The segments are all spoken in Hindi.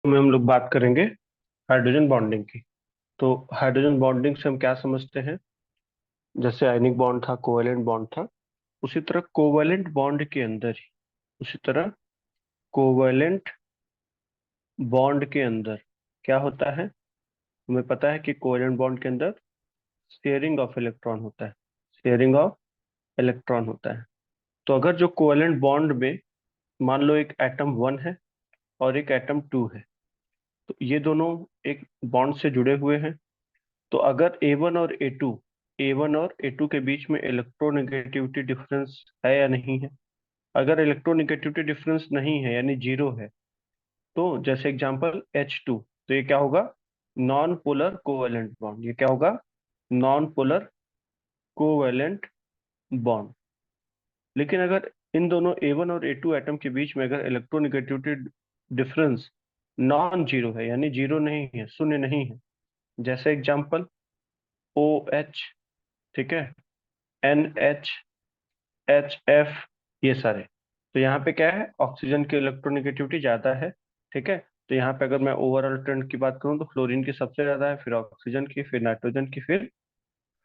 में हम लोग बात करेंगे हाइड्रोजन बॉन्डिंग की। तो हाइड्रोजन बॉन्डिंग से हम क्या समझते हैं? जैसे आयनिक बॉन्ड था, कोवेलेंट बॉन्ड था, उसी तरह कोवेलेंट बॉन्ड के अंदर ही उसी तरह कोवेलेंट बॉन्ड के अंदर क्या होता है? हमें पता है कि कोवेलेंट बॉन्ड के अंदर शेयरिंग ऑफ इलेक्ट्रॉन होता है। शेयरिंग ऑफ इलेक्ट्रॉन होता है। तो अगर जो कोवेलेंट बॉन्ड में मान लो एक एटम 1 है और एक एटम 2 है, तो ये दोनों एक बॉन्ड से जुड़े हुए हैं। तो अगर ए वन और ए टू के बीच में इलेक्ट्रोनेगेटिविटी डिफरेंस है या नहीं है? अगर इलेक्ट्रोनेगेटिविटी डिफरेंस नहीं है यानी जीरो है, तो जैसे एग्जांपल H2, तो ये क्या होगा? Non polar covalent bond. ये क्या होगा? Non polar covalent bond. लेकिन अगर इन दोनों ए वन और ए टू एटम के बीच में अगर इलेक्ट्रोनेगेटिविटी डिफरेंस नॉन जीरो है यानी जीरो नहीं है, शून्य नहीं है, जैसे एग्जांपल OH, ठीक है, NH, HF, ये सारे, तो यहाँ पे क्या है? ऑक्सीजन की इलेक्ट्रोनेगेटिविटी ज्यादा है। ठीक है, तो यहाँ पे अगर मैं ओवरऑल ट्रेंड की बात करूँ तो फ्लोरीन की सबसे ज्यादा है, फिर ऑक्सीजन की, फिर नाइट्रोजन की, फिर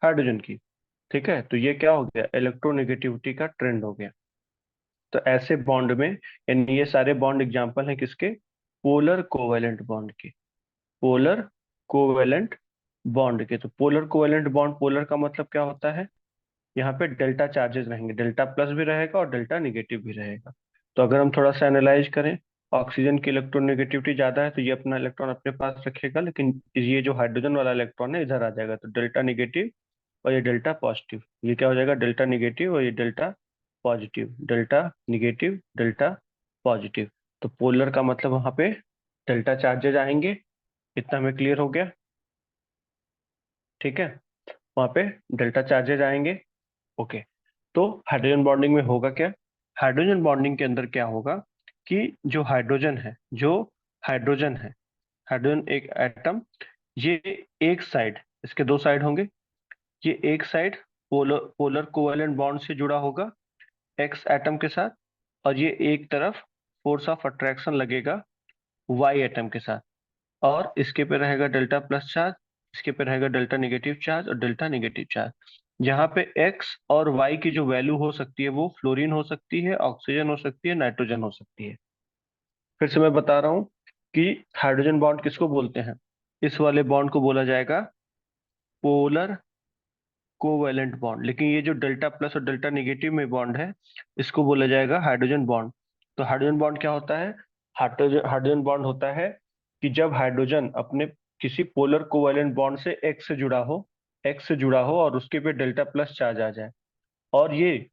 हाइड्रोजन की। ठीक है, तो ये क्या हो गया? इलेक्ट्रोनेगेटिविटी का ट्रेंड हो गया। तो ऐसे बॉन्ड में, यानी ये सारे बॉन्ड एग्जांपल हैं किसके? पोलर कोवेलेंट बॉन्ड के। पोलर कोवेलेंट बॉन्ड के। तो पोलर कोवेलेंट बॉन्ड, पोलर का मतलब क्या होता है? यहाँ पे डेल्टा चार्जेस रहेंगे, डेल्टा प्लस भी रहेगा और डेल्टा निगेटिव भी रहेगा। तो अगर हम थोड़ा सा एनालाइज करें, ऑक्सीजन की इलेक्ट्रोनेगेटिविटी ज्यादा है तो ये अपना इलेक्ट्रॉन अपने पास रखेगा, लेकिन ये जो हाइड्रोजन वाला इलेक्ट्रॉन है इधर आ जाएगा, तो डेल्टा निगेटिव और ये डेल्टा पॉजिटिव। ये क्या हो जाएगा? डेल्टा निगेटिव और ये delta positive, delta negative, delta positive. तो पोलर का मतलब वहां पे डेल्टा चार्जेज आएंगे। इतना हमें क्लियर हो गया? ठीक है, वहां पे डेल्टा चार्जेज आएंगे। ओके। तो हाइड्रोजन बॉन्डिंग में होगा क्या? हाइड्रोजन बॉन्डिंग के अंदर क्या होगा कि जो हाइड्रोजन है, हाइड्रोजन एक एटम, ये एक साइड, इसके दो साइड होंगे। ये एक side polar polar covalent bond से जुड़ा होगा एक्स एटम के साथ, और ये एक तरफ फोर्स ऑफ अट्रैक्शन लगेगा वाई एटम के साथ, और इसके पे रहेगा डेल्टा प्लस चार्ज, इसके पे रहेगा डेल्टा नेगेटिव चार्ज और डेल्टा नेगेटिव चार्ज। जहाँ पे एक्स और वाई की जो वैल्यू हो सकती है वो फ्लोरीन हो सकती है, ऑक्सीजन हो सकती है, नाइट्रोजन हो सकती है। फिर से मैं बता रहा हूँ कि हाइड्रोजन बॉन्ड किसको बोलते हैं? इस वाले बॉन्ड को बोला जाएगा पोलर कोवैलेंट बॉन्ड, लेकिन ये जो डेल्टा प्लस और डेल्टा नेगेटिव में बॉन्ड है इसको बोला जाएगा हाइड्रोजन बॉन्ड। तो हाइड्रोजन बॉन्ड क्या होता है? हाइड्रोजन बॉन्ड होता है कि जब हाइड्रोजन अपने किसी पोलर कोवैलेंट बॉन्ड से एक्स से जुड़ा हो और उसके पे डेल्टा प्लस चार्ज आ जाए, और ये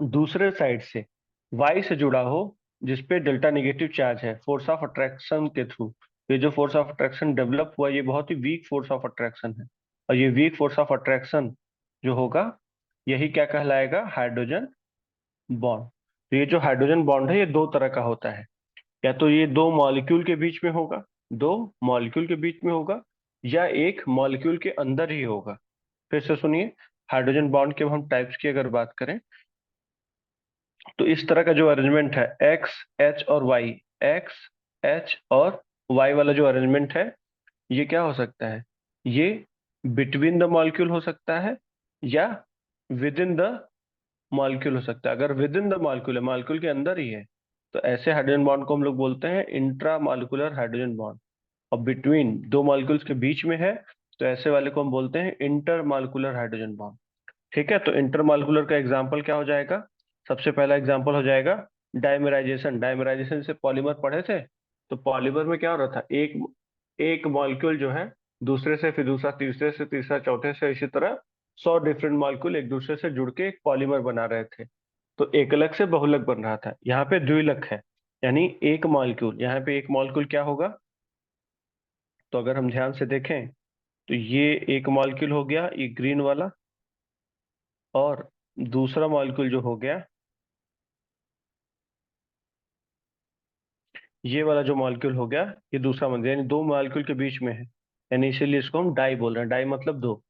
दूसरे साइड से वाई से जुड़ा हो जिसपे डेल्टा नेगेटिव चार्ज है फोर्स ऑफ अट्रैक्शन के थ्रू। ये जो फोर्स ऑफ अट्रैक्शन डेवलप हुआ ये बहुत ही वीक फोर्स ऑफ अट्रैक्शन है, और ये वीक फोर्स ऑफ अट्रैक्शन जो होगा यही क्या कहलाएगा? Hydrogen bond. तो ये जो हाइड्रोजन बॉन्ड है ये दो तरह का होता है। या तो ये दो मॉलिक्यूल के बीच में होगा, दो मॉलिक्यूल के बीच में होगा, या एक मॉलिक्यूल के अंदर ही होगा। फिर से सुनिए, हाइड्रोजन बॉन्ड के हम टाइप्स की अगर बात करें, तो इस तरह का जो अरेंजमेंट है एक्स एच और वाई, एक्स एच और वाई वाला जो अरेंजमेंट है, ये क्या हो सकता है? ये बिटवीन द मॉलिक्यूल हो सकता है या विद इन द मॉलिक्यूल हो सकता है। अगर विद इन द मॉलिक्यूल है, मॉलिक्यूल के अंदर ही है, तो ऐसे हाइड्रोजन बॉन्ड को हम लोग बोलते हैं इंट्रा मॉलिक्यूलर हाइड्रोजन बॉन्ड। और बिटवीन दो मॉलिक्यूल्स के बीच में है, तो ऐसे वाले को हम बोलते हैं इंटर मॉलिक्यूलर हाइड्रोजन बॉन्ड। ठीक है, तो इंटरमॉलिक्यूलर का एग्जांपल क्या हो जाएगा? सबसे पहला एग्जांपल हो जाएगा डाइमराइजेशन। डाइमराइजेशन से पॉलीमर पढ़े थे, तो पॉलीमर में क्या हो रहा था? एक एक मॉलिक्यूल जो है दूसरे से, फिर दूसरा, तीसरे से, तीसरा, चौथे से, इसी तरह 100 डिफरेंट मॉलिक्यूल एक दूसरे से जुड़ के एक पॉलीमर बना रहे थे। तो एकलक से बहुलक बन रहा था। यहाँ पे द्विलक है, यानी एक मॉलिक्यूल, यहाँ पे एक मॉलिक्यूल क्या होगा? तो अगर हम ध्यान से देखें तो ये एक मॉलिक्यूल हो गया, ये ग्रीन वाला, और दूसरा मॉलिक्यूल जो हो गया ये वाला, जो मॉलिक्यूल हो गया ये दूसरा मॉलिक्यूल, यानी दो मॉलिक्यूल के बीच में है, यानी इसीलिए इसको हम डाई बोल रहे हैं। डाई मतलब दो।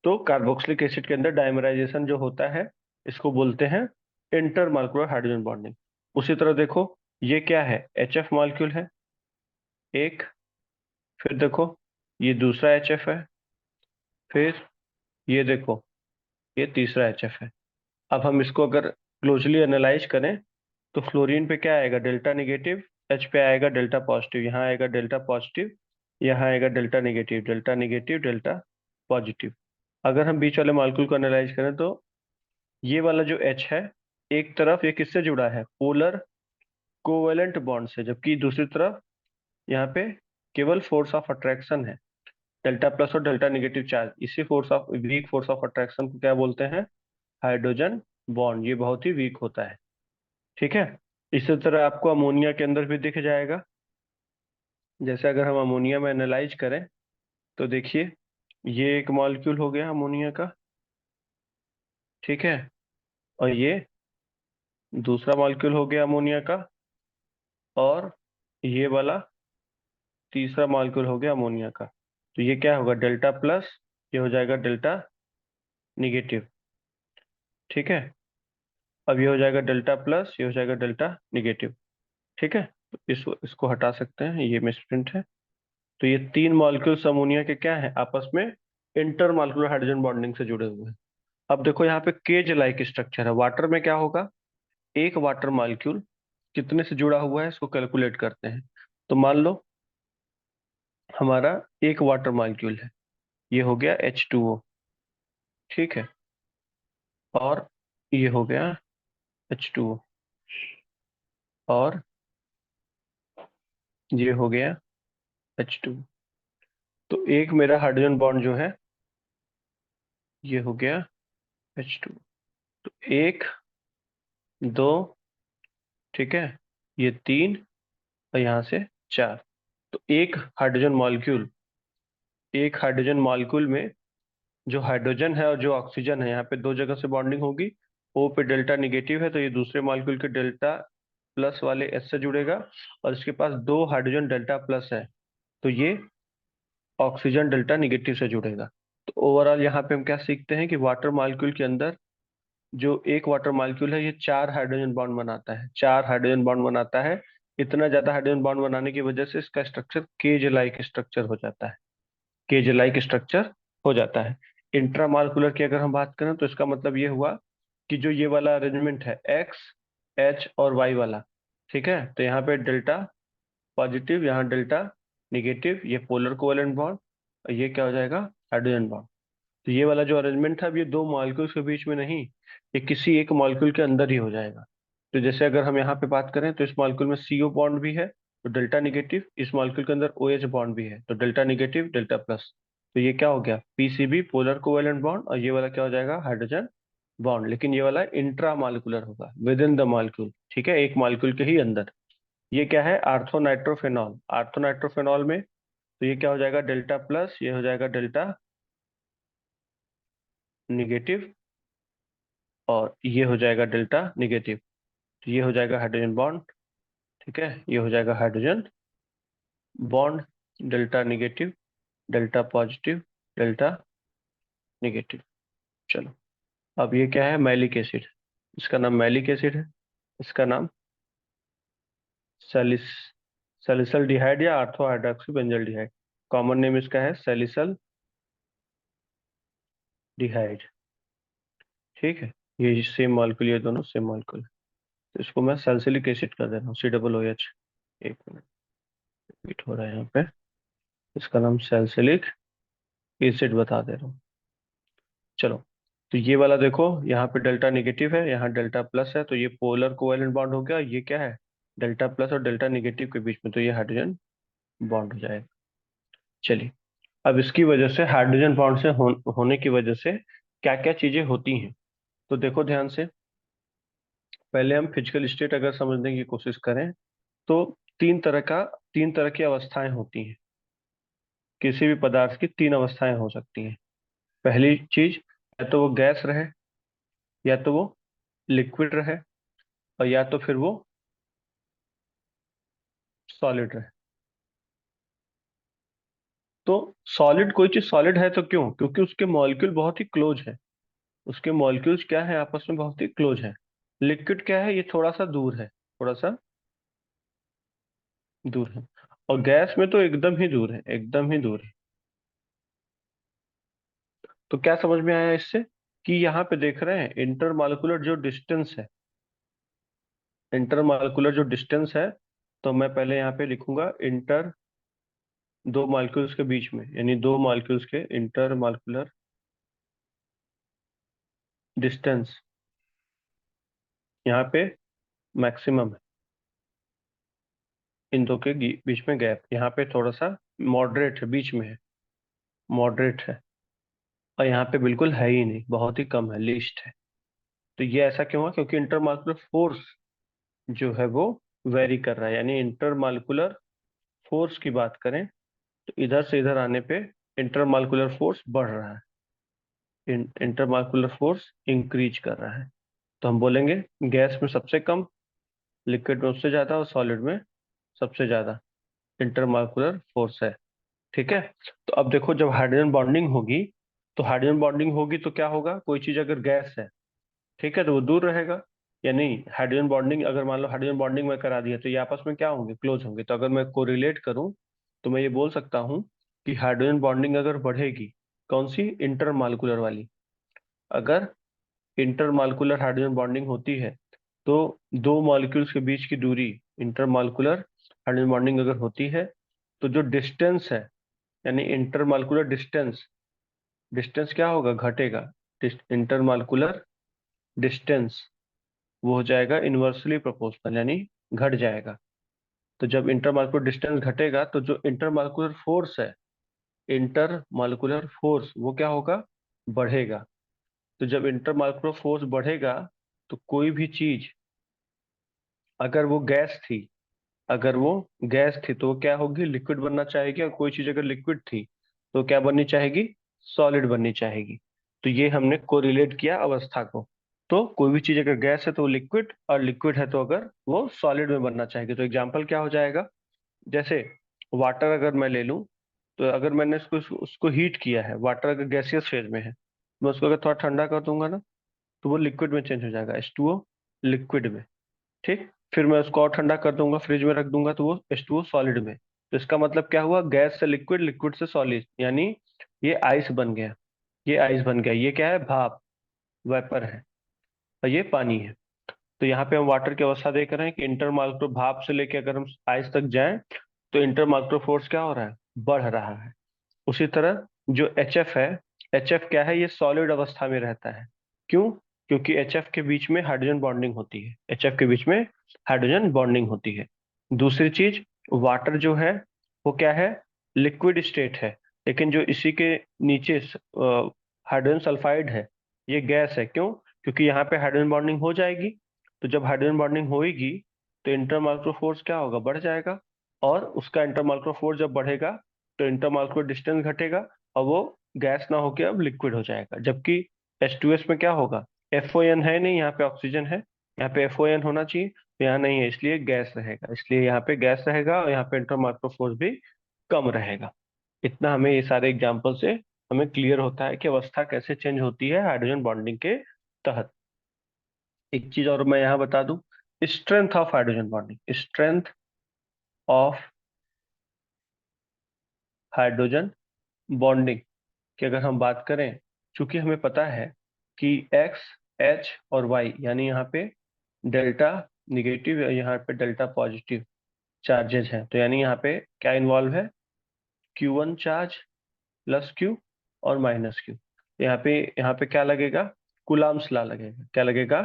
तो कार्बोक्सिलिक एसिड के अंदर डाइमराइजेशन जो होता है इसको बोलते हैं इंटर मॉलिक्यूलर हाइड्रोजन बॉन्डिंग। उसी तरह देखो, ये क्या है? एच एफ मॉलिक्यूल है, एक, फिर देखो ये दूसरा HF है, फिर ये देखो ये तीसरा HF है। अब हम इसको अगर क्लोजली एनालाइज करें तो फ्लोरीन पे क्या आएगा, डेल्टा निगेटिव, H पे आएगा डेल्टा पॉजिटिव, यहाँ आएगा डेल्टा पॉजिटिव, यहाँ आएगा delta negative, delta negative, delta positive. अगर हम बीच वाले मॉलिक्यूल को एनालाइज करें तो ये वाला जो H है, एक तरफ ये किससे जुड़ा है, पोलर कोवेलेंट बॉन्ड से, जबकि दूसरी तरफ यहाँ पे केवल फोर्स ऑफ अट्रैक्शन है, डेल्टा प्लस और डेल्टा निगेटिव चार्ज। इसी force of weak force of attraction को क्या बोलते हैं, हाइड्रोजन बॉन्ड। ये बहुत ही वीक होता है। ठीक है। इसी तरह आपको अमोनिया के अंदर भी दिख जाएगा। जैसे अगर हम अमोनिया में एनालाइज करें तो देखिए ये एक मॉलिक्यूल हो गया अमोनिया का, ठीक है, और ये दूसरा मॉलिक्यूल हो गया अमोनिया का, और ये वाला तीसरा मॉलिक्यूल हो गया अमोनिया का। तो ये क्या होगा, डेल्टा प्लस, ये हो जाएगा डेल्टा निगेटिव। ठीक है। अब ये हो जाएगा डेल्टा प्लस, ये हो जाएगा डेल्टा निगेटिव। ठीक है। तो इसको हटा सकते हैं, ये मिसप्रिंट है। तो ये तीन मॉलिक्यूल्स अमोनिया के क्या है, आपस में इंटर मॉलिक्यूलर हाइड्रोजन बॉन्डिंग से जुड़े हुए हैं। अब देखो यहाँ पे केज लाइक स्ट्रक्चर है। वाटर में क्या होगा, एक वाटर मॉलिक्यूल कितने से जुड़ा हुआ है, इसको कैलकुलेट करते हैं। तो मान लो हमारा एक वाटर मॉलिक्यूल है, ये हो गया H2O, ठीक है, और ये हो गया H2O, और ये हो गया H2। तो एक मेरा हाइड्रोजन बॉन्ड जो है ये हो गया H2। तो एक, दो, ठीक है, ये तीन, और यहाँ से चार। तो एक हाइड्रोजन मॉलिक्यूल में जो हाइड्रोजन है और जो ऑक्सीजन है, यहाँ पे दो जगह से बॉन्डिंग होगी। O पे डेल्टा निगेटिव है तो ये दूसरे मॉलिक्यूल के डेल्टा प्लस वाले S से जुड़ेगा, और इसके पास दो हाइड्रोजन डेल्टा प्लस है तो ये ऑक्सीजन डेल्टा निगेटिव से जुड़ेगा। तो ओवरऑल यहाँ पे हम क्या सीखते हैं कि वाटर मॉलिक्यूल के अंदर जो एक वाटर मॉलिक्यूल है ये चार हाइड्रोजन बॉन्ड बनाता है, चार हाइड्रोजन बॉन्ड बनाता है। इतना ज्यादा हाइड्रोजन बॉन्ड बनाने की वजह से इसका स्ट्रक्चर केज लाइक स्ट्रक्चर हो जाता है, केज लाइक स्ट्रक्चर हो जाता है। इंट्रामालिक्यूलर की अगर हम बात करें तो इसका मतलब ये हुआ कि जो ये वाला अरेंजमेंट है एक्स, एच और वाई वाला, ठीक है, तो यहाँ पे डेल्टा पॉजिटिव, यहाँ डेल्टा निगेटिव, ये पोलर कोवेलेंट बॉन्ड, और ये क्या हो जाएगा, हाइड्रोजन बॉन्ड। तो ये वाला जो अरेंजमेंट था अब ये दो मॉलिक्यूल्स के बीच में नहीं, ये किसी एक मॉलिक्यूल के अंदर ही हो जाएगा। तो जैसे अगर हम यहाँ पे बात करें तो इस मॉलिक्यूल में CO बॉन्ड भी है तो डेल्टा निगेटिव, इस मॉलिक्यूल के अंदर OH बॉन्ड भी है तो डेल्टा निगेटिव डेल्टा प्लस। तो ये क्या हो गया, PCB पोलर कोवेलेंट बॉन्ड, और ये वाला क्या हो जाएगा, हाइड्रोजन बॉन्ड। लेकिन ये वाला इंट्रा मालिकुलर होगा, विद इन द मॉलिक्यूल, ठीक है, एक मॉलिक्यूल के ही अंदर। ये क्या है, आर्थोनाइट्रोफेनॉल। आर्थोनाइट्रोफेनॉल में तो ये क्या हो जाएगा, डेल्टा प्लस, ये हो जाएगा डेल्टा निगेटिव, और ये हो जाएगा डेल्टा निगेटिव। तो ये हो जाएगा हाइड्रोजन बॉन्ड, ठीक है, ये हो जाएगा hydrogen bond, delta negative, delta positive, delta negative. चलो, अब ये क्या है, मैलिक एसिड। इसका नाम मैलिक एसिड है, इसका नाम सैलिस सैलिसल डिहाइड या ortho hydroxy benzaldehyde. Common name इसका है सैलिसल डिहाइड, ठीक है। ये सेम मॉलिक्यूल, ये दोनों सेम मॉलिक्यूल है। तो इसको मैं सैलिसिलिक एसिड कर दे रहा हूँ, COOH। एक मिनट, रिपीट हो रहा है यहाँ पे। इसका नाम सैलिसिलिक एसिड बता दे रहा हूँ। चलो, तो ये वाला देखो यहाँ पे डेल्टा निगेटिव है, यहाँ डेल्टा प्लस है, तो ये पोलर कोवेलेंट बॉन्ड हो गया। ये क्या है, डेल्टा प्लस और डेल्टा निगेटिव के बीच में, तो ये हाइड्रोजन बॉन्ड हो जाएगा। चलिए, अब इसकी वजह से हाइड्रोजन बॉन्ड से होने की वजह से क्या क्या चीजें होती हैं, तो देखो ध्यान से। पहले हम फिजिकल स्टेट अगर समझने की कोशिश करें तो तीन तरह की अवस्थाएं होती हैं। किसी भी पदार्थ की तीन अवस्थाएं हो सकती हैं। पहली चीज, या तो वो गैस रहे, या तो वो लिक्विड रहे, और या तो फिर वो सॉलिड रहे। तो सॉलिड, कोई चीज सॉलिड है तो क्यों, क्योंकि उसके मॉलिक्यूल बहुत ही क्लोज है। उसके मॉलिक्यूल्स क्या है, आपस में बहुत ही क्लोज है। लिक्विड क्या है, ये थोड़ा सा दूर है, थोड़ा सा दूर है। और गैस में तो एकदम ही दूर है, एकदम ही दूर है। तो क्या समझ में आया इससे? कि यहाँ पे देख रहे हैं इंटरमालिकुलर जो डिस्टेंस है, इंटरमालिकुलर जो डिस्टेंस है, तो मैं पहले यहाँ पे लिखूंगा इंटर, दो मॉलिक्यूल्स के बीच में, यानी दो मॉलिक्यूल्स के इंटरमालिकुलर डिस्टेंस यहाँ पे मैक्सिमम है। इन दो के बीच में गैप यहाँ पे थोड़ा सा मॉडरेट है, बीच में है, मॉडरेट है। और यहाँ पे बिल्कुल है ही नहीं, बहुत ही कम है, लीस्ट है। तो ये ऐसा क्यों हुआ? क्योंकि इंटरमालिकुलर फोर्स जो है वो वेरी कर रहा है। यानी इंटरमालिकुलर फोर्स की बात करें तो इधर से इधर आने पे इंटरमालिकुलर फोर्स बढ़ रहा है, इंटरमालिकुलर फोर्स इंक्रीज कर रहा है। तो हम बोलेंगे गैस में सबसे कम, लिक्विड में उससे ज्यादा, और सॉलिड में सबसे ज्यादा इंटरमालिकुलर फोर्स है। ठीक है। तो अब देखो, जब हाइड्रोजन बॉन्डिंग होगी, तो हाइड्रोजन बॉन्डिंग होगी तो क्या होगा? कोई चीज अगर गैस है, ठीक है, तो वो दूर रहेगा। यानी हाइड्रोजन बॉन्डिंग, अगर मान लो हाइड्रोजन बॉन्डिंग में करा दिया, तो ये आपस में क्या होंगे? क्लोज होंगे। तो अगर मैं कोरिलेट करूं तो मैं ये बोल सकता हूं कि हाइड्रोजन बॉन्डिंग अगर बढ़ेगी, कौन सी? इंटरमालिकुलर वाली। अगर इंटरमालिकुलर हाइड्रोजन बॉन्डिंग होती है तो दो मॉलिक्यूल्स के बीच की दूरी, इंटरमालिकुलर हाइड्रोजन बॉन्डिंग अगर होती है, तो जो डिस्टेंस है, यानी इंटरमालिकुलर डिस्टेंस, डिस्टेंस क्या होगा? घटेगा। इंटरमालिकुलर डिस्टेंस वो हो जाएगा इन्वर्सली प्रोपोर्शनल, यानी घट जाएगा। तो जब इंटरमालिकुलर डिस्टेंस घटेगा तो जो इंटरमालिकुलर फोर्स है, इंटरमालिकुलर फोर्स वो क्या होगा? बढ़ेगा। तो जब इंटरमालिकुलर फोर्स बढ़ेगा तो कोई भी चीज, अगर वो गैस थी, अगर वो गैस थी तो वो क्या होगी? लिक्विड बनना चाहेगी। और कोई चीज अगर लिक्विड थी तो क्या बननी चाहेगी? सॉलिड बननी चाहेगी। तो ये हमने कोरिलेट किया अवस्था को। तो कोई भी चीज अगर गैस है तो वो लिक्विड, और लिक्विड है तो अगर वो सॉलिड में बनना चाहेगी। तो एग्जाम्पल क्या हो जाएगा? जैसे वाटर अगर मैं ले लूं, तो अगर मैंने उसको उसको हीट किया है, वाटर अगर गैसियस फेज में है, मैं उसको अगर थोड़ा ठंडा कर दूंगा ना, तो वो लिक्विड में चेंज हो जाएगा, H2O लिक्विड में। ठीक। फिर मैं उसको और ठंडा कर दूंगा, फ्रिज में रख दूंगा, तो वो H2O सॉलिड में। तो इसका मतलब क्या हुआ? गैस से लिक्विड, लिक्विड से सॉलिड, यानी ये आइस बन गया। ये आइस बन गया। ये क्या है? भाप, वेपर है। और ये पानी है। तो यहाँ पे हम वाटर की अवस्था देख रहे हैं कि इंटरमालिकुलर भाप से लेके अगर हम आइस तक जाएं तो इंटरमालिकुलर फोर्स क्या हो रहा है? बढ़ रहा है। उसी तरह जो HF है, HF क्या है? ये सॉलिड अवस्था में रहता है। क्यों? क्योंकि HF के बीच में हाइड्रोजन बॉन्डिंग होती है, HF के बीच में हाइड्रोजन बॉन्डिंग होती है। दूसरी चीज, वाटर जो है वो क्या है? लिक्विड स्टेट है। लेकिन जो इसी के नीचे हाइड्रोजन सल्फाइड है, ये गैस है। क्यों? क्योंकि यहाँ पे हाइड्रोजन बॉन्डिंग हो जाएगी। तो जब हाइड्रोजन बॉन्डिंग होगी तो इंटरमालिकुलर फोर्स क्या होगा? बढ़ जाएगा। और उसका इंटरमालिकुलर फोर्स जब बढ़ेगा तो इंटरमालिकुलर डिस्टेंस घटेगा, और वो गैस ना होके अब लिक्विड हो जाएगा। जबकि H2S में क्या होगा? FON है नहीं, यहाँ पे ऑक्सीजन है। यहाँ पे FON होना चाहिए, तो यहाँ नहीं है, इसलिए गैस रहेगा। इसलिए यहाँ पे गैस रहेगा और यहाँ पे इंटरमालिकुलर फोर्स भी कम रहेगा। इतना हमें ये सारे एग्जाम्पल से हमें क्लियर होता है कि अवस्था कैसे चेंज होती है हाइड्रोजन बॉन्डिंग के तहत। एक चीज और मैं यहाँ बता दूं, strength of hydrogen bonding, strength of hydrogen bonding की अगर हम बात करें, चूंकि हमें पता है कि X, H और Y, यानी यहाँ पे डेल्टा निगेटिव या यहाँ पे डेल्टा पॉजिटिव चार्जेस हैं, तो यानी यहाँ पे क्या इन्वॉल्व है? Q1 चार्ज प्लस Q और माइनस Q। यहाँ पे क्या लगेगा? कुलाम्स लॉ लगेगा। क्या लगेगा?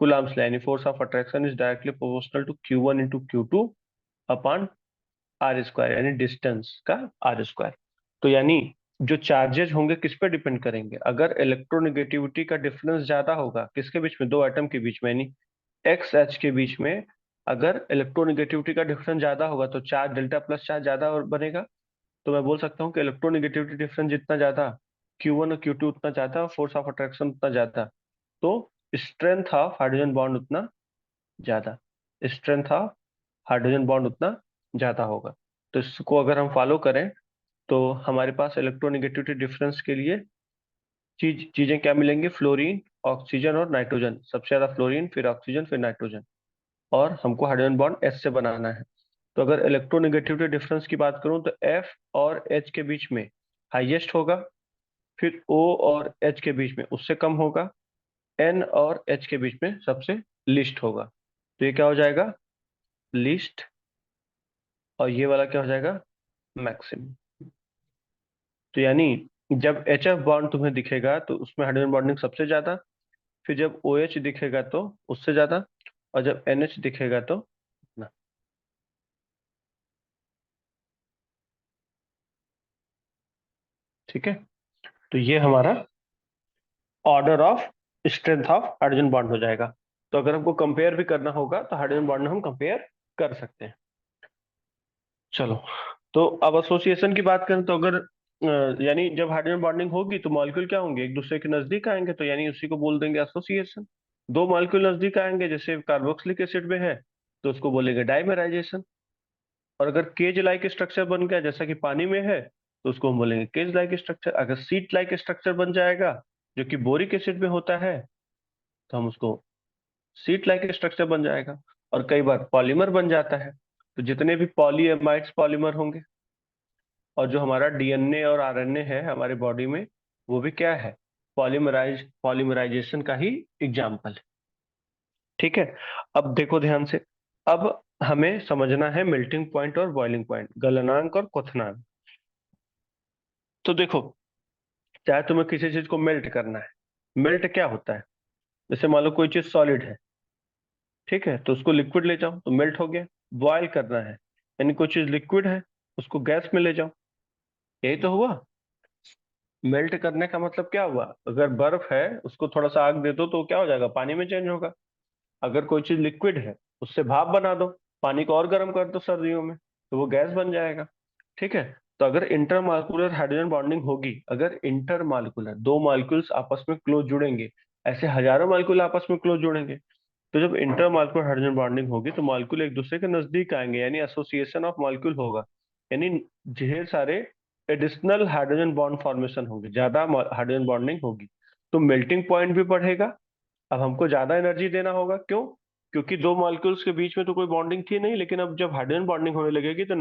कुलाम्स लॉ, यानी force of attraction is directly proportional to Q1 into Q2 upon r square, यानी डिस्टेंस का आर स्क्वायर। तो यानी जो चार्जेज होंगे किस पे डिपेंड करेंगे? अगर इलेक्ट्रोनेगेटिविटी का डिफरेंस ज्यादा होगा, किसके बीच में? दो एटम के बीच में, यानी एक्स एच के बीच में। अगर इलेक्ट्रोनेगेटिविटी का डिफरेंस ज्यादा होगा तो चार्ज डेल्टा प्लस चार्ज ज्यादा और बनेगा। तो मैं बोल सकता हूँ कि इलेक्ट्रोनेगेटिविटी डिफरेंस जितना ज्यादा, Q1 और Q2 उतना ज्यादा, फोर्स ऑफ अट्रैक्शन उतना ज्यादा, तो स्ट्रेंथ ऑफ हाइड्रोजन बॉन्ड उतना ज्यादा, स्ट्रेंथ ऑफ हाइड्रोजन बॉन्ड उतना ज्यादा होगा। तो इसको अगर हम फॉलो करें तो हमारे पास इलेक्ट्रोनेगेटिविटी डिफरेंस के लिए चीजें क्या मिलेंगी? फ्लोरीन, ऑक्सीजन और नाइट्रोजन। सबसे ज्यादा फ्लोरीन, फिर ऑक्सीजन, फिर नाइट्रोजन। और हमको हाइड्रोजन बॉन्ड एस से बनाना है। तो अगर इलेक्ट्रोनेगेटिविटी डिफरेंस की बात करूं तो F और H के बीच में हाईएस्ट होगा, फिर O और H के बीच में उससे कम होगा, N और H के बीच में सबसे लीस्ट होगा। तो ये क्या हो जाएगा, लीस्ट, और ये वाला क्या हो जाएगा, मैक्सिमम। तो यानी जब HF बॉन्ड तुम्हें दिखेगा तो उसमें हाइड्रोजन बॉन्डिंग सबसे ज्यादा, फिर जब OH दिखेगा तो उससे ज्यादा, और जब NH दिखेगा तो ना। ठीक है, तो ये हमारा order of strength of hydrogen bond हो जाएगा। तो अगर हमको कंपेयर भी करना होगा तो हाइड्रोजन बॉन्ड हम कंपेयर कर सकते हैं। चलो, तो अब एसोसिएशन की बात करें तो अगर यानी जब हाइड्रोजन बॉन्डिंग होगी तो मॉलिक्यूल क्या होंगे, एक दूसरे के नजदीक आएंगे, तो यानी उसी को बोल देंगे एसोसिएशन। दो मॉलिक्यूल नजदीक आएंगे, जैसे कार्बोक्सिलिक एसिड में है तो उसको बोलेंगे डाइमेराइजेशन। और अगर केज लाइक स्ट्रक्चर बन गया जैसा कि पानी में है तो उसको हम बोलेंगे केज लाइक स्ट्रक्चर। अगर सीट लाइक स्ट्रक्चर बन जाएगा जो कि बोरिक एसिड में होता है तो हम उसको सीट लाइक स्ट्रक्चर बन जाएगा। और कई बार पॉलीमर बन जाता है, तो जितने भी पॉलीएमाइड्स पॉलीमर होंगे, और जो हमारा डीएनए और आरएनए है हमारे बॉडी में, वो भी क्या है, पॉलीमराइजेशन का ही एग्जाम्पल है। ठीक है, अब देखो ध्यान से, अब हमें समझना है मेल्टिंग पॉइंट और बॉइलिंग पॉइंट, गलनांक और क्वथनांक। तो देखो, चाहे तुम्हें किसी चीज को मेल्ट करना है, मेल्ट क्या होता है, जैसे मान लो कोई चीज सॉलिड है, ठीक है, तो उसको लिक्विड ले जाओ तो मेल्ट हो गया। बॉयल करना है, यानी कोई चीज लिक्विड है उसको गैस में ले जाओ, यही तो हुआ। मेल्ट करने का मतलब क्या हुआ, अगर बर्फ है उसको थोड़ा सा आग दे दो तो क्या हो जाएगा, पानी में चेंज होगा। अगर कोई चीज लिक्विड है उससे भाप बना दो, पानी को और गर्म कर दो सर्दियों में, तो वो गैस बन जाएगा। ठीक है, तो अगर इंटरमालिक्यूलर हाइड्रोजन बॉन्डिंग होगी, अगर इंटरमालिक्यूलर दो मॉलिक्यूल्स आपस में क्लोज जुड़ेंगे, ऐसे हजारों मॉलिक्यूल आपस में क्लोज जुड़ेंगे, तो जब इंटरमॉलिक्यूलर हाइड्रोजन बॉन्डिंग होगी तो मॉलिक्यूल एक दूसरे के नजदीक आएंगे, यानी एसोसिएशन ऑफ मॉलिक्यूल होगा, यानी ढेर सारे एडिशनल हाइड्रोजन बॉन्ड फॉर्मेशन होंगे, ज्यादा हाइड्रोजन बॉन्डिंग होगी, तो मेल्टिंग पॉइंट भी बढ़ेगा। अब हमको ज्यादा एनर्जी देना होगा, क्यों, क्योंकि दो मॉलिक्यूल्स के बीच में तो कोई बॉन्डिंग थी नहीं, लेकिन अब जब हाइड्रोजन बॉन्डिंग होने लगेगी तो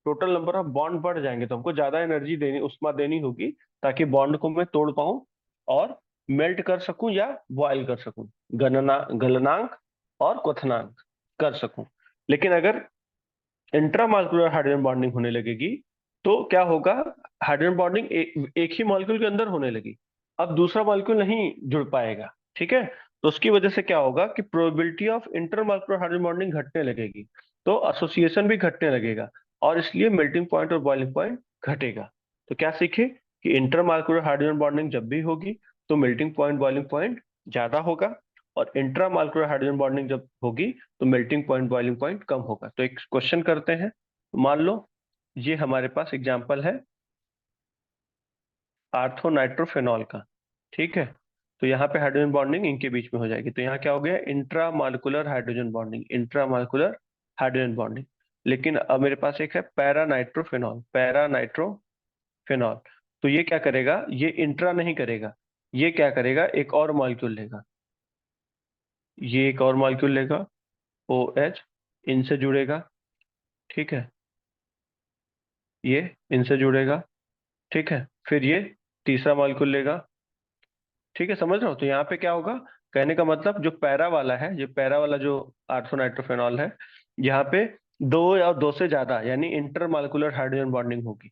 टोटल नंबर ऑफ बॉन्ड बढ़ जाएंगे, तो हमको ज्यादा एनर्जी देनी, उष्मा देनी होगी, ताकि बॉन्ड को मैं तोड़ पाऊं और मेल्ट कर सकूं या बॉयल कर सकूं, गलनांक और क्वथनांक कर सकूं। लेकिन अगर इंट्रामॉलिक्यूलर हाइड्रोजन बॉन्डिंग होने लगेगी तो क्या होगा, हाइड्रोजन बॉन्डिंग एक ही मॉलिक्यूल के अंदर होने लगी, अब दूसरा मॉलिक्यूल नहीं जुड़ पाएगा। ठीक है, तो उसकी वजह से क्या होगा कि probability of intermolecular hydrogen bonding घटने लगेगी, तो एसोसिएशन भी घटने लगेगा, और इसलिए मेल्टिंग पॉइंट और बॉइलिंग पॉइंट घटेगा। तो क्या सीखे कि इंटरमॉलिक्यूलर हाइड्रोजन बॉन्डिंग जब भी होगी तो मेल्टिंग पॉइंट बॉइलिंग पॉइंट ज्यादा होगा, और इंट्रामॉलिक्यूलर हाइड्रोजन बॉन्डिंग जब होगी तो मेल्टिंग पॉइंट बॉइलिंग पॉइंट कम होगा। तो एक क्वेश्चन करते हैं, मान लो ये हमारे पास एग्जांपल है आर्थो नाइट्रोफेनॉल का। ठीक है, तो यहाँ पे हाइड्रोजन बॉन्डिंग इनके बीच में हो जाएगी, तो यहाँ क्या हो गया, intramolecular hydrogen bonding, intramolecular hydrogen bonding. लेकिन अब मेरे पास एक है पैरानाइट्रोफेनॉल, पैरानाइट्रोफेनॉल, तो ये क्या करेगा, ये इंट्रा नहीं करेगा, ये क्या करेगा, एक और मॉलिक्यूल लेगा, ये एक और मॉलिक्यूल लेगा, ओ एच, इनसे जुड़ेगा। ठीक है, ये इनसे जुड़ेगा। ठीक है, फिर ये तीसरा मॉलिक्यूल लेगा। ठीक है, समझ रहे हो, तो यहाँ पे क्या होगा, कहने का मतलब जो पैरा वाला है, ये पैरा वाला जो आर्थोनाइट्रोफेनॉल है, यहाँ पे दो या दो से ज्यादा यानी इंटरमॉलिक्यूलर हाइड्रोजन बॉन्डिंग होगी।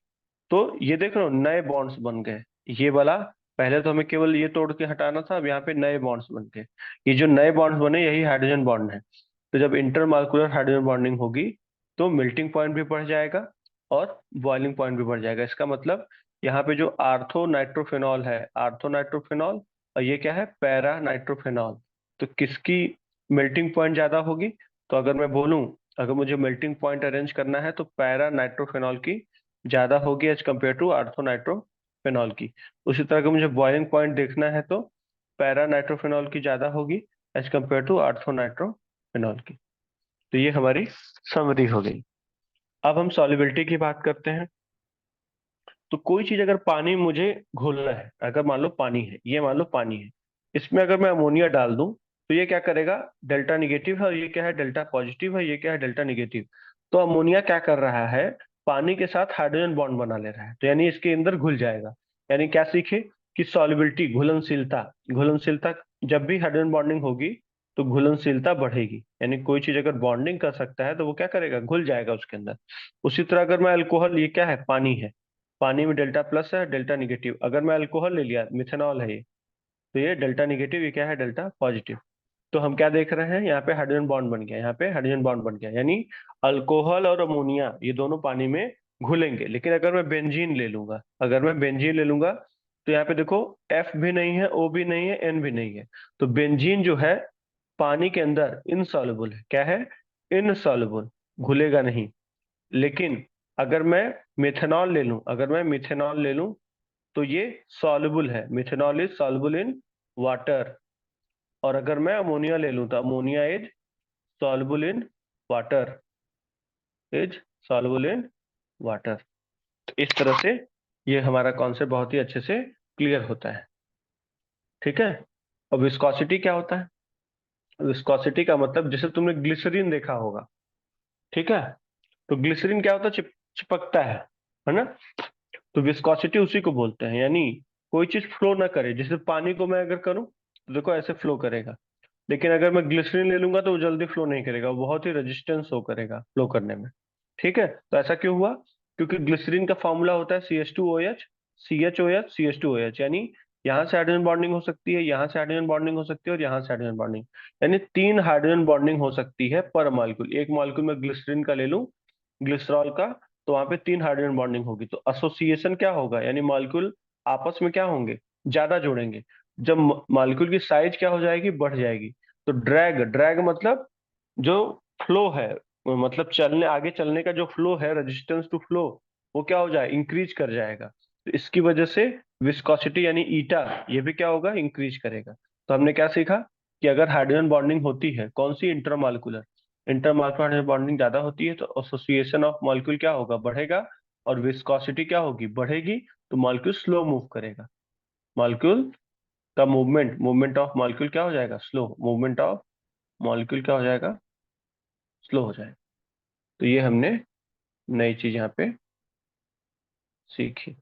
तो ये देख रहे हो नए बॉन्ड्स बन गए, ये वाला, पहले तो हमें केवल ये तोड़ के हटाना था, अब यहाँ पे नए बॉन्ड्स बन गए, ये जो नए बॉन्ड्स बने यही हाइड्रोजन बॉन्ड है। तो जब इंटरमॉलिक्यूलर हाइड्रोजन बॉन्डिंग होगी तो मेल्टिंग पॉइंट भी बढ़ जाएगा और बॉइलिंग पॉइंट भी बढ़ जाएगा। इसका मतलब यहाँ पे जो आर्थो नाइट्रोफेनॉल है, आर्थो नाइट्रोफेनॉल, और ये क्या है, पैरा नाइट्रोफेनॉल, तो किसकी मेल्टिंग पॉइंट ज्यादा होगी, तो अगर मैं बोलूं, अगर मुझे मेल्टिंग पॉइंट अरेंज करना है तो पैरा नाइट्रोफेनॉल की ज्यादा होगी एज कम्पेयर टू आर्थो नाइट्रोफेनॉल की। उसी तरह का मुझे बॉइलिंग पॉइंट देखना है तो पैरा नाइट्रोफेनॉल की ज्यादा होगी एज कम्पेयर टू आर्थो नाइट्रोफेनॉल की। तो ये हमारी समरी हो गई। अब हम सॉल्युबिलिटी की बात करते हैं। तो कोई चीज अगर पानी मुझे घोलना है, अगर मान लो पानी है, ये मान लो पानी है, इसमें अगर मैं अमोनिया डाल दूं तो ये क्या करेगा, डेल्टा निगेटिव है, और ये क्या है, डेल्टा पॉजिटिव है, ये क्या है, डेल्टा निगेटिव। तो अमोनिया क्या कर रहा है, पानी के साथ हाइड्रोजन बॉन्ड बना ले रहा है, तो यानी इसके अंदर घुल जाएगा। यानी क्या सीखे कि सॉल्युबिलिटी, घुलनशीलता, घुलनशीलता, जब भी हाइड्रोजन बॉन्डिंग होगी तो घुलनशीलता बढ़ेगी। यानी कोई चीज अगर बॉन्डिंग कर सकता है तो वो क्या करेगा, घुल जाएगा उसके अंदर। उसी तरह अगर मैं अल्कोहल, ये क्या है, पानी है, पानी में डेल्टा प्लस है, डेल्टा निगेटिव, अगर मैं अल्कोहल ले लिया, मिथेनॉल है ये, तो ये डेल्टा निगेटिव, ये क्या है, डेल्टा पॉजिटिव। तो हम क्या देख रहे हैं, यहाँ पे हाइड्रोजन बॉन्ड बन गया, यहाँ पे हाइड्रोजन बॉन्ड बन गया, यानी अल्कोहल और अमोनिया ये दोनों पानी में घुलेंगे। लेकिन अगर मैं बेंजीन ले लूंगा, अगर मैं बेंजीन ले लूंगा, तो यहाँ पे देखो एफ भी नहीं है, ओ भी नहीं है, एन भी नहीं है। तो बेंजीन जो है पानी के अंदर इनसॉल्युबल है, क्या है, इनसॉल्युबल, घुलेगा नहीं। लेकिन अगर मैं मिथेनॉल ले लूं, अगर मैं मिथेनॉल ले लूं, तो ये सॉल्युबल है, methanol is soluble in water. और अगर मैं अमोनिया ले लूं तो ammonia is soluble in water, is soluble in water। तो इस तरह से ये हमारा कॉन्सेप्ट बहुत ही अच्छे से क्लियर होता है। ठीक है। अब विस्कोसिटी क्या होता है, विस्कोसिटी का मतलब जैसे तुमने ग्लिसरीन देखा होगा, ठीक है, तो ग्लिसरीन क्या होता है, चिपकता है ना। तो विस्कोसिटी उसी को बोलते हैं, यानी कोई चीज फ्लो ना करे। जैसे पानी को मैं अगर करूं तो देखो ऐसे फ्लो करेगा, लेकिन अगर मैं ग्लिसरीन ले लूंगा तो वो जल्दी फ्लो नहीं करेगा, वो बहुत ही रेजिस्टेंस शो करेगा फ्लो करने में। ठीक है, तो ऐसा क्यों हुआ, क्योंकि ग्लिसरीन का फॉर्मूला होता है CH2OH, CHOH, CH2OH, यानी यहाँ से हाइड्रोजन बॉन्डिंग हो सकती है, यहाँ से हाइड्रोजन बॉन्डिंग हो सकती है, और यहाँ से हाइड्रोजन बॉन्डिंग, यानी 3 हाइड्रोजन बॉन्डिंग हो सकती है पर मॉलिक्यूल। एक मॉलिक्यूल में ग्लिसरीन का ले लूं, ग्लिसरॉल का, तो वहां पे 3 हाइड्रोजन बॉन्डिंग होगी, तो एसोसिएशन क्या होगा, यानी मॉलिक्यूल आपस में क्या होंगे, ज्यादा जुड़ेंगे। जब मॉलिक्यूल की साइज क्या हो जाएगी, बढ़ जाएगी। तो ड्रैग, ड्रैग मतलब जो फ्लो है, मतलब चलने, आगे चलने का जो फ्लो है, रेजिस्टेंस टू फ्लो, वो क्या हो जाए, इंक्रीज कर जाएगा। तो इसकी वजह से विस्कोसिटी यानी ईटा, ये भी क्या होगा, इंक्रीज करेगा। तो हमने क्या सीखा कि अगर हाइड्रोजन बॉन्डिंग होती है, कौन सी, इंटरमॉलिक्यूलर, इंटरमॉलिक्यूलर हाइड्रोजन बॉन्डिंग ज्यादा होती है तो एसोसिएशन ऑफ मॉलिक्यूल क्या होगा, बढ़ेगा, और विस्कोसिटी क्या होगी, बढ़ेगी। तो मॉलिक्यूल स्लो मूव करेगा, मॉलिक्यूल का मूवमेंट, मूवमेंट ऑफ मॉलिक्यूल क्या हो जाएगा, स्लो, मूवमेंट ऑफ मॉलिक्यूल क्या हो जाएगा, स्लो हो जाएगा। तो ये हमने नई चीज यहाँ पे सीखी।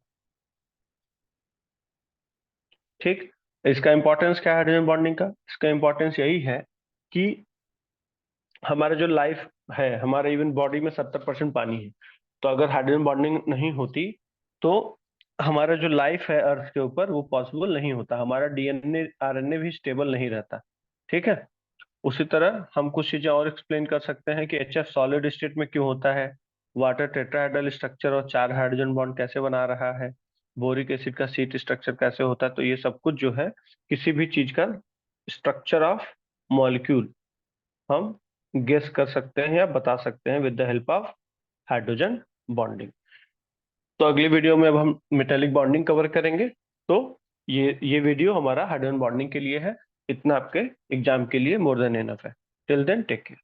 ठीक। इसका इंपॉर्टेंस क्या है हाइड्रोजन बॉन्डिंग का, इसका इंपॉर्टेंस यही है कि हमारा जो लाइफ है, हमारे इवन बॉडी में 70% पानी है। तो अगर हाइड्रोजन बॉन्डिंग नहीं होती तो हमारा जो लाइफ है अर्थ के ऊपर वो पॉसिबल नहीं होता, हमारा DNA RNA भी स्टेबल नहीं रहता। ठीक है। उसी तरह हम कुछ चीजें और एक्सप्लेन कर सकते हैं कि HF सॉलिड स्टेट में क्यों होता है, वाटर टेट्राहेड्रल स्ट्रक्चर और 4 हाइड्रोजन बॉन्ड कैसे बना रहा है, बोरिक एसिड का सीट स्ट्रक्चर कैसे होता है। तो ये सब कुछ जो है किसी भी चीज का स्ट्रक्चर ऑफ मॉलिक्यूल हम गेस कर सकते हैं या बता सकते हैं with the help of hydrogen bonding. तो अगली वीडियो में अब हम मेटेलिक बॉन्डिंग कवर करेंगे। तो ये वीडियो हमारा हाइड्रोजन बॉन्डिंग के लिए है। इतना आपके एग्जाम के लिए मोर देन एनफ है। Till then take care.